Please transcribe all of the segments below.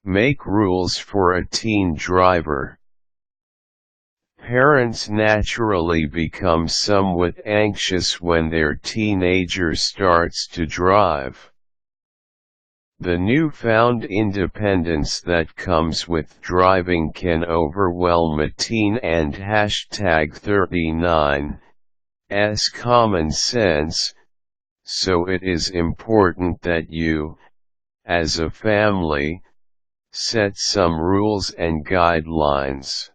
Make rules for a teen driver. Parents naturally become somewhat anxious when their teenager starts to drive. The newfound independence that comes with driving can overwhelm a teen, and #39's common sense, so it is important that you, as a family, set some rules and guidelines.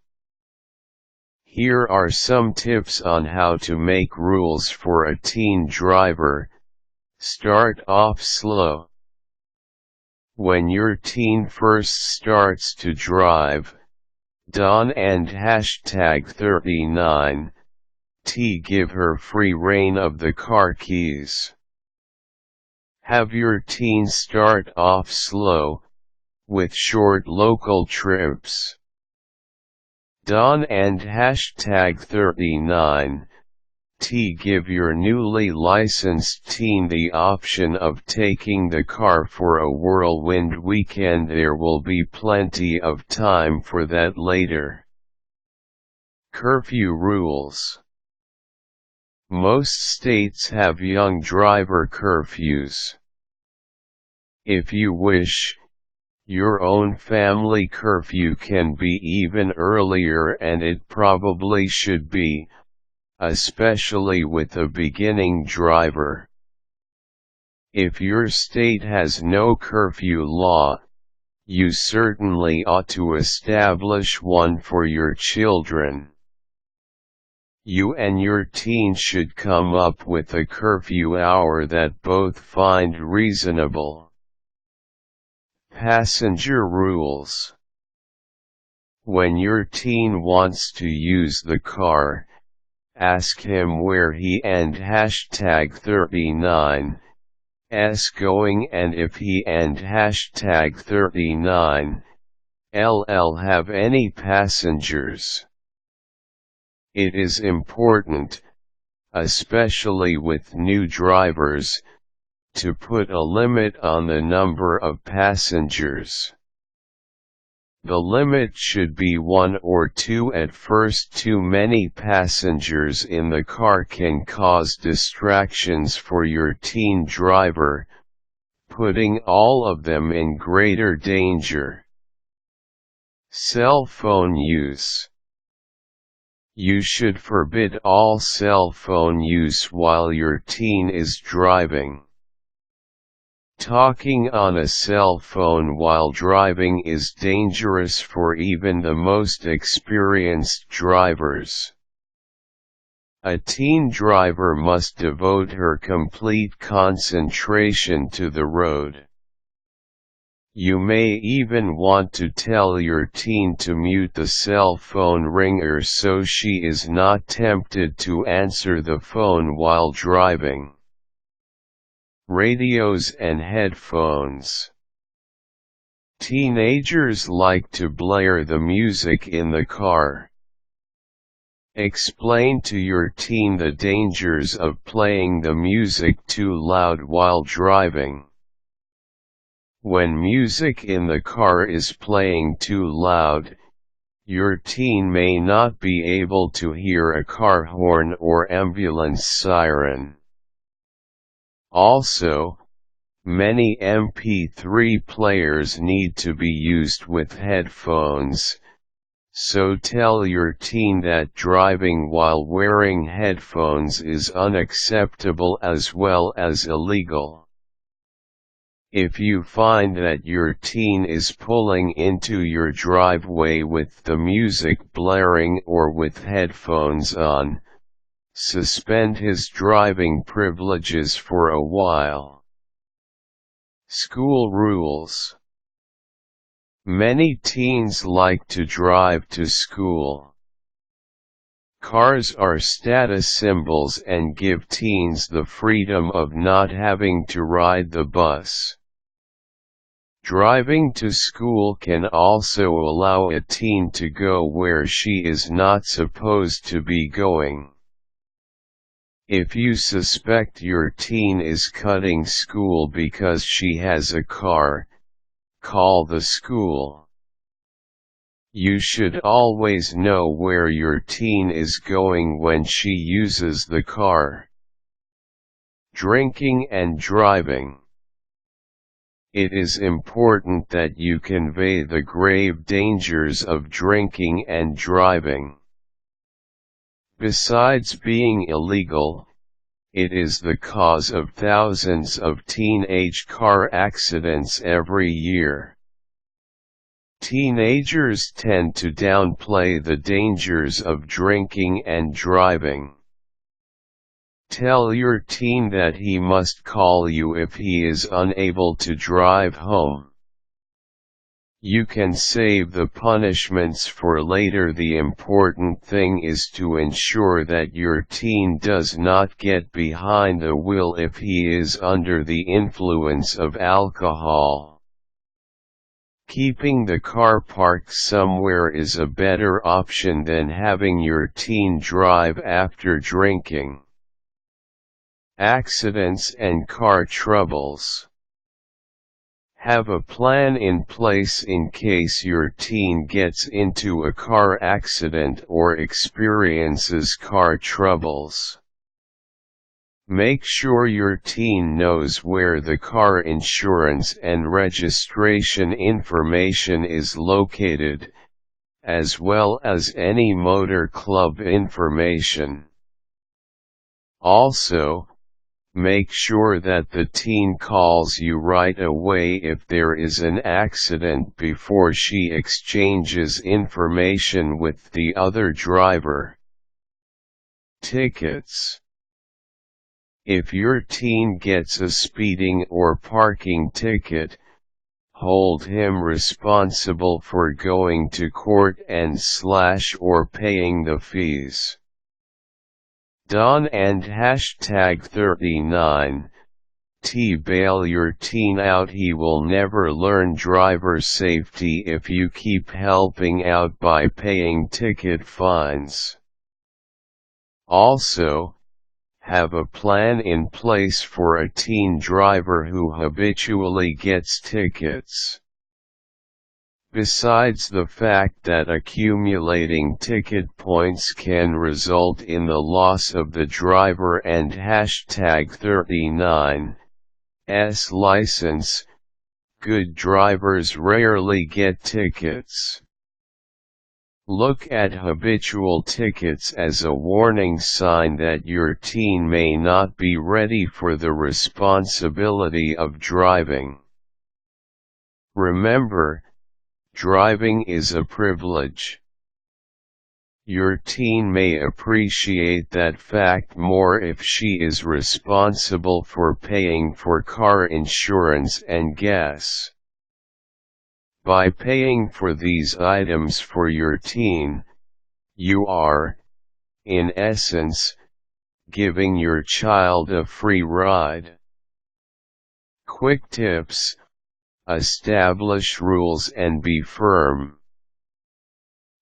Here are some tips on how to make rules for a teen driver. Start off slow. When your teen first starts to drive, Dawn and #39 give her free rein of the car keys. Have your teen start off slow, with short local trips. Dawn and #39 give your newly licensed teen the option of taking the car for a whirlwind weekend. There will be plenty of time for that later. Curfew rules. Most states have young driver curfews. If you wish, your own family curfew can be even earlier, and it probably should be, especially with a beginning driver. If your state has no curfew law, you certainly ought to establish one for your children. You and your teen should come up with a curfew hour that both find reasonable. Passenger rules. When your teen wants to use the car, ask him where he and #39's going, and if he and #39 have any passengers. It is important, especially with new drivers, to put a limit on the number of passengers. The limit should be 1 or 2 at first. Too many passengers in the car can cause distractions for your teen driver, putting all of them in greater danger. Cell phone use. You should forbid all cell phone use while your teen is driving. Talking on a cell phone while driving is dangerous for even the most experienced drivers. A teen driver must devote her complete concentration to the road. You may even want to tell your teen to mute the cell phone ringer so she is not tempted to answer the phone while driving. Radios and headphones. Teenagers like to blare the music in the car. Explain to your teen the dangers of playing the music too loud while driving. When music in the car is playing too loud, your teen may not be able to hear a car horn or ambulance siren. Also, many MP3 players need to be used with headphones, so tell your teen that driving while wearing headphones is unacceptable as well as illegal. If you find that your teen is pulling into your driveway with the music blaring or with headphones on, suspend his driving privileges for a while. School rules. Many teens like to drive to school. Cars are status symbols and give teens the freedom of not having to ride the bus. Driving to school can also allow a teen to go where she is not supposed to be going. If you suspect your teen is cutting school because she has a car, Call the school. You should always know where your teen is going when she uses the car. Drinking and driving. It is important that you convey the grave dangers of drinking and driving. Besides being illegal, it is the cause of thousands of teenage car accidents every year. Teenagers tend to downplay the dangers of drinking and driving. Tell your teen that he must call you if he is unable to drive home. You can save the punishments for later. The important thing is to ensure that your teen does not get behind the wheel if he is under the influence of alcohol. Keeping the car parked somewhere is a better option than having your teen drive after drinking. Accidents and car troubles. Have a plan in place in case your teen gets into a car accident or experiences car troubles. Make sure your teen knows where the car insurance and registration information is located, as well as any motor club information. Also, make sure that the teen calls you right away if there is an accident before she exchanges information with the other driver. Tickets. If your teen gets a speeding or parking ticket, hold him responsible for going to court and/or paying the fees. Don and #39, bail your teen out. He will never learn driver safety if you keep helping out by paying ticket fines. Also, have a plan in place for a teen driver who habitually gets tickets. Besides the fact that accumulating ticket points can result in the loss of the driver and #39's license, good drivers rarely get tickets. Look at habitual tickets as a warning sign that your teen may not be ready for the responsibility of driving. Remember, driving is a privilege. Your teen may appreciate that fact more if she is responsible for paying for car insurance and gas. By paying for these items for your teen, you are, in essence, giving your child a free ride. Quick tips: establish rules and be firm.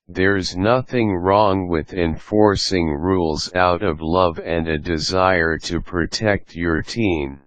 There's nothing wrong with enforcing rules out of love and a desire to protect your teen.